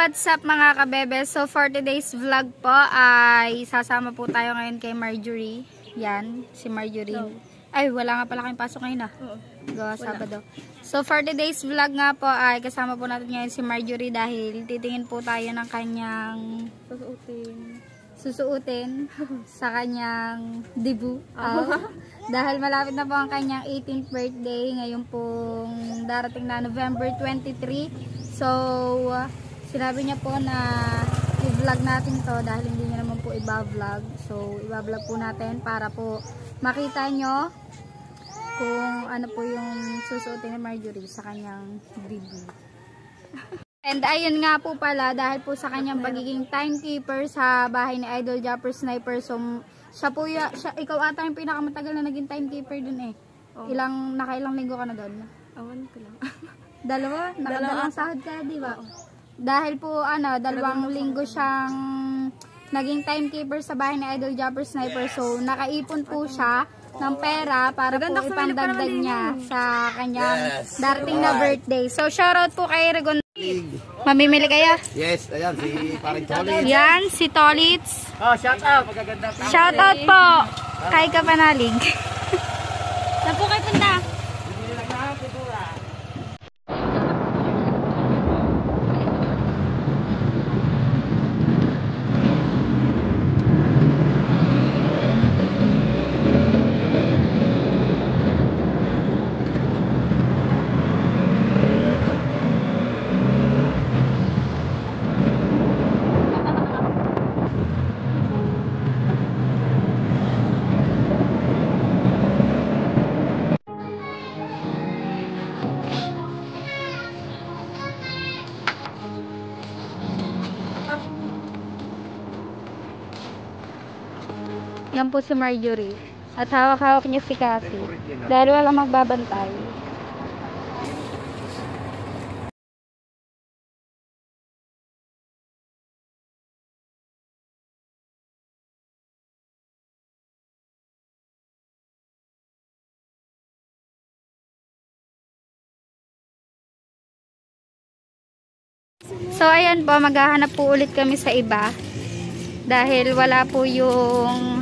what's up mga kabebe? So for today's vlog po ay sasama po tayo ngayon kay Marjorie. Yan, si Marjorie. No. Ay, wala nga pala kayong pasok ngayon ah. Gawa Sabado. So for today's vlog nga po ay kasama po natin ngayon si Marjorie dahil titingin po tayo ng kanyang susuotin sa kanyang debut. Dahil malapit na po ang kanyang 18th birthday ngayon pong darating na November 23. So sinabi niya po na i-vlog natin to dahil hindi niya naman po iba-vlog. So iba-vlog po natin para po makita nyo kung ano po yung susuotin ni Marjorie sa kanyang debut. And ayun nga po pala, dahil po sa kanyang pagiging timekeeper sa bahay ni Idol Japper Sniper, so siya po ikaw ata yung pinakamatagal na naging timekeeper dun eh. Nakailang linggo ka na doon? Awan ko lang. Dalawa? Nakadalawang sahod ka, di ba? Dahil po, 2 linggo siyang naging timekeeper sa bahay ni Idol Japper Sniper. So, nakaipon po siya ng pera para po ipandagdag niya sa kanyang darating na birthday. So, shoutout po kay Regon. Mamimili kayo? Yes, ayan, si paring Tolits. Yan, si Tolits. Oh, shoutout. Shoutout po kay Kapanalig. Saan po kayo punta? Yan po si Marjorie. At hawak-hawak niya si Cassie. Dahil walang magbabantay. So ayan po, maghahanap po ulit kami sa iba. Dahil wala po yung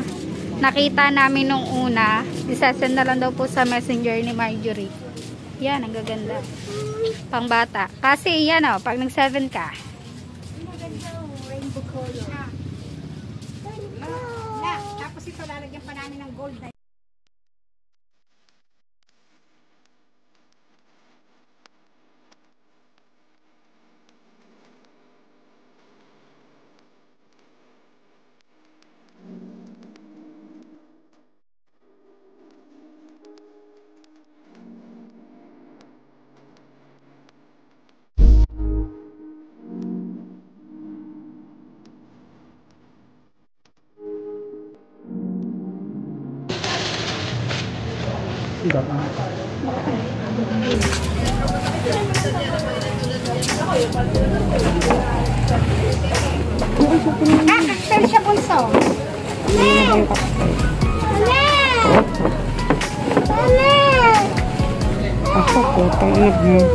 nakita namin nung una. Isasend na lang daw po sa messenger ni Marjorie. Yan, ang gaganda. Pang bata. Kasi yan o, pag nag-7 ka. Rainbow color. Tapos ito lalagyan pa namin ng gold na. Kakasel siya bunso. Ako po,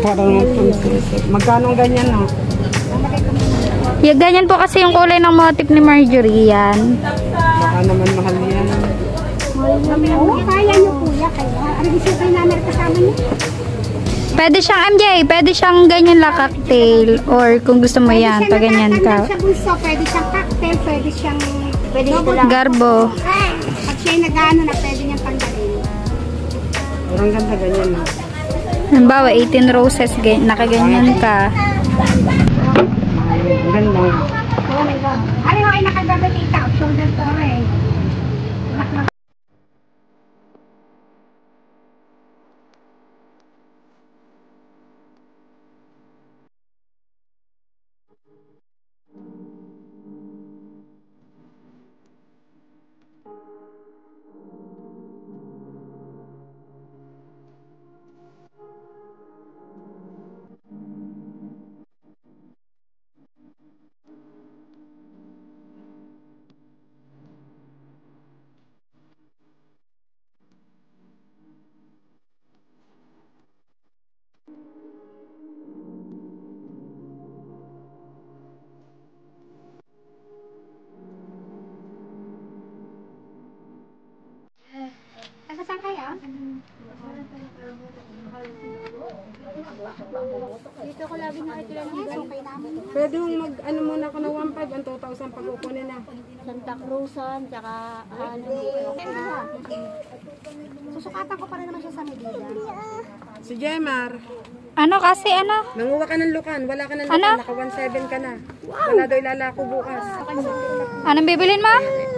parang magkano ganyan no? Yung ganyan po kasi yung kulay ng motif ni Marjorie yan. Baka naman mahal yan. Oo, kaya nyo kuya. Ang isipin namin kasama nyo. Pwede siyang MJ, pwede siyang ganyan la cocktail. Or kung gusto mo yan, pag ganyan ka. Sa bulso, pwede siyang cocktail, pwede siyang Garbo. Pag siya'y nag-ano na, pwede niyang tanggalin. Parang ganda ganyan no? Halimbawa, 18 roses, nakaganyan ka. Ganda. Ano ay nakagabatita, shoulder to eh. Dito ko lagi nakikita ng okay namin. Pwede mong mag, ano muna ako ng 1.5, ang 2,000 pag kukunin na. Santa Cruzan, tsaka susukatan ko pa rin naman siya sa Medina. Si Jemar, Ano kasi, ano? nanguha ka ng lukan, wala ka ng lukan, Ano? naka 1.7 ka na. Wala daw ilalako bukas. Anong bibilin mo?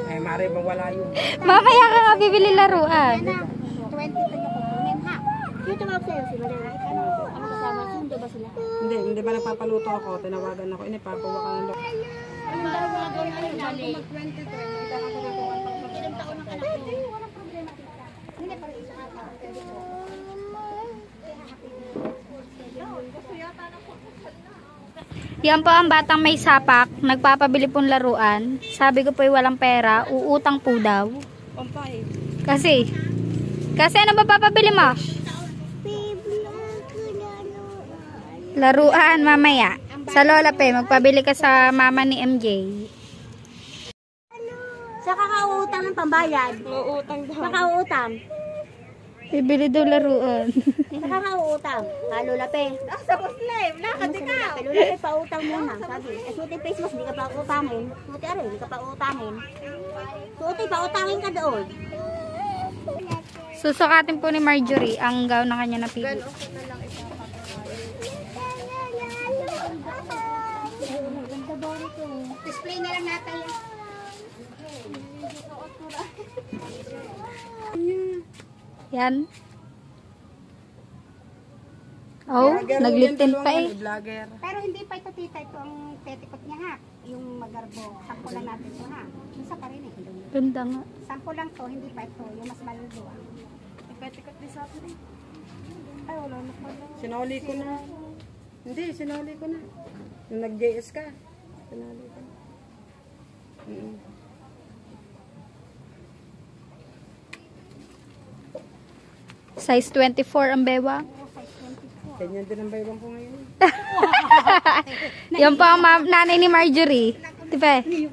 Ay, mare bang wala yun. Mamaya ka nga bibili laruan. 20 tayo kukunin ha. Sino tumawag sa'yo? Si Maria? Ano kasama? Sundo ba sila? Hindi ba nagpapaluto ako, tinawagan ako, papawa ka ng lukan. Ang dami mga gawin ko yung mali. Ilang taon ng anak ko. Walang problema. Hindi pa rin isukatan. Yan po ang batang may sapak, nagpapabili pong laruan. Sabi ko po walang pera, uutang po daw. Pampay. Kasi ano ba papabili mo? Laruan mamaya. Sa Lola Pe, magpabili ka sa mama ni MJ. Sa kakautang ng pambayad. Uutang daw. Sa kauutang. Bibili daw laruan. Sa kakautang. Lulape. Sa Muslim. Lakad ka. Lulape, pautang muna. Sabi. Suti face mask, di ka pa utangin. Suti aray, di ka pa utangin. Suti, pautangin ka doon. Susukatin po ni Marjorie ang gown na kanya napili. Display na lang natin. Yan. Oh, nagliptin pa eh. Vlogger. Pero hindi pa ito tita, ito ang petticoat niya ha. Yung magarbo. Sampo lang natin ito ha. Isa pa rin eh. Ganda nga. Sampo lang to, hindi pa ito. Yung mas malalo ah. Petticoat din sa atin eh. Ay, wala na pala. Sinoli ko na. Hindi, sinoli ko na. Nung nag-JS ka. Sinoli ko na. Size 24 ang bewang. Ganyan din ang baybang ko ngayon. Yan po ang nanay ni Marjorie. Diba? Hindi,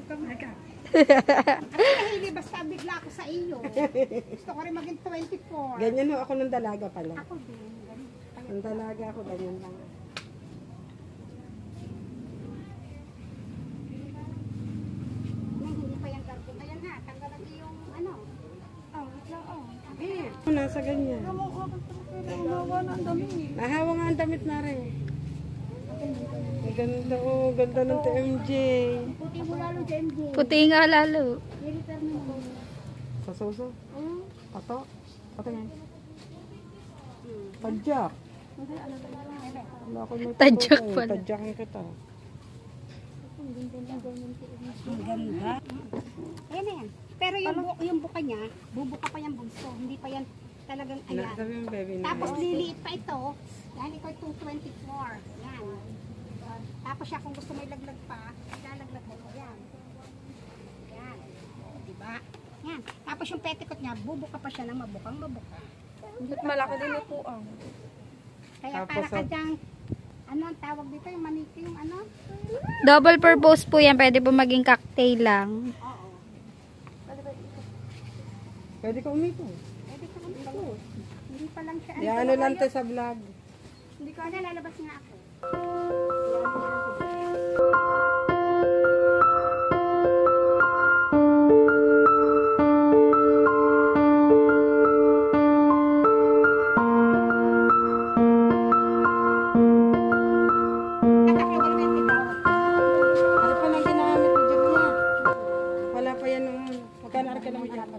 basta bigla ako sa iyo. Gusto ko rin maging 24. Ganyan ho ako ng dalaga pala. Ako din. ganun. Ang dalaga ako, ganyan lang. Hindi pa yung garbo. Ayan ha, tanggalan niyo yung ano. Oh, ito oh. Nasa ganyan. Nahawa nga ang damit na rin. Ang ganda oh, ganda ng TMJ. Puti mo lalo, JMJ. Puti nga lalo. Return mo mo. Sa suso. Pato. Pato yan. Tadyak. Wala ko may Tadyak pato, pala. Tadyakin kita. Ang ganda. Ayan na yan. Pero yung buka niya, bubuka pa yung bunso. Hindi pa yan talagang ayan. Sabi mo baby na. Tapos liliit pa ito. Yan, ito ay 224. Yan. Tapos siya kung gusto may laglag pa, lalaglag mo ko yan. Yan. Diba? Yan. Tapos yung petticoat niya, bubuka pa siya ng mabukang mabuka. Malaki din ito ang. Kaya Tapos, para ka dyang, ano ang tawag dito, yung maniki, yung ano? Double purpose po yan. Pwede po maging cocktail lang. Oo. Pwede ka umito. Pwede ka ito. Hindi pa lang siya. Yan ano lang to sa vlog. Hindi ko na lalabas nga ako. Ano pa lang ginamit mo dyan niya? Wala pa yan noon. Magkano ka naman dyan?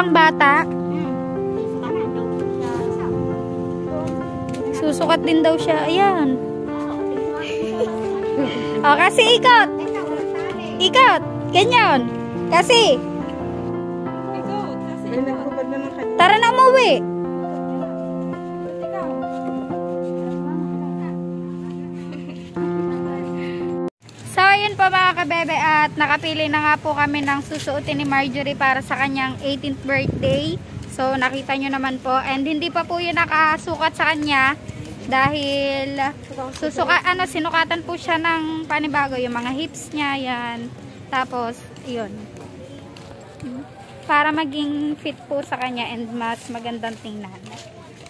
pang bata. Susukat din daw siya. Ayan. O, kasi ikot. Ikot. Ganyan. Kasi. Ay, nagkubad na ng kanya. Tara na umuwi. So, ayun po mga kabebe at nakapili na nga po kami ng susuotin ni Marjorie para sa kanyang 18th birthday. So, nakita nyo naman po. And hindi pa po yun nakasukat sa kanya dahil sinukatan po siya ng panibago. Yung mga hips niya, yan. Tapos, yun. Para maging fit po sa kanya and mas magandang tingnan.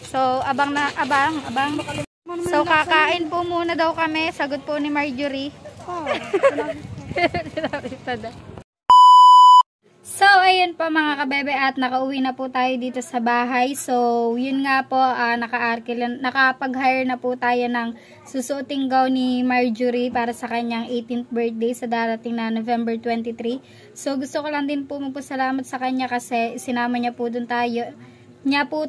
So, abang. So, kakain po muna daw kami. Sagot po ni Marjorie. So, ayun po mga kabebe at nakauwi na po tayo dito sa bahay. So, yun nga po, nakapag-hire na po tayo ng susuoting gown ni Marjorie para sa kanyang 18th birthday sa darating na November 23. So, gusto ko lang din po magpasalamat sa kanya kasi sinama niya po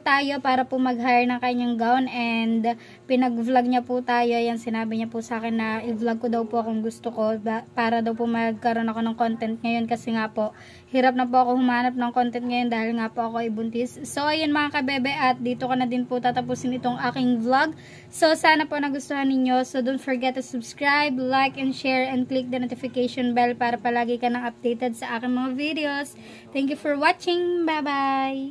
tayo para po mag-hire ng kanyang gown and pinag-vlog niya po tayo. Yan, sinabi niya po sa akin na i-vlog ko daw po kung gusto ko para daw po magkaroon ako ng content ngayon kasi nga po hirap na po ako humanap ng content ngayon dahil nga po ako ay buntis. So ayun mga kabebe at dito ko na din po tatapusin itong aking vlog. So sana po nagustuhan ninyo. So don't forget to subscribe, like and share and click the notification bell para palagi ka nang updated sa aking mga videos. Thank you for watching. Bye bye!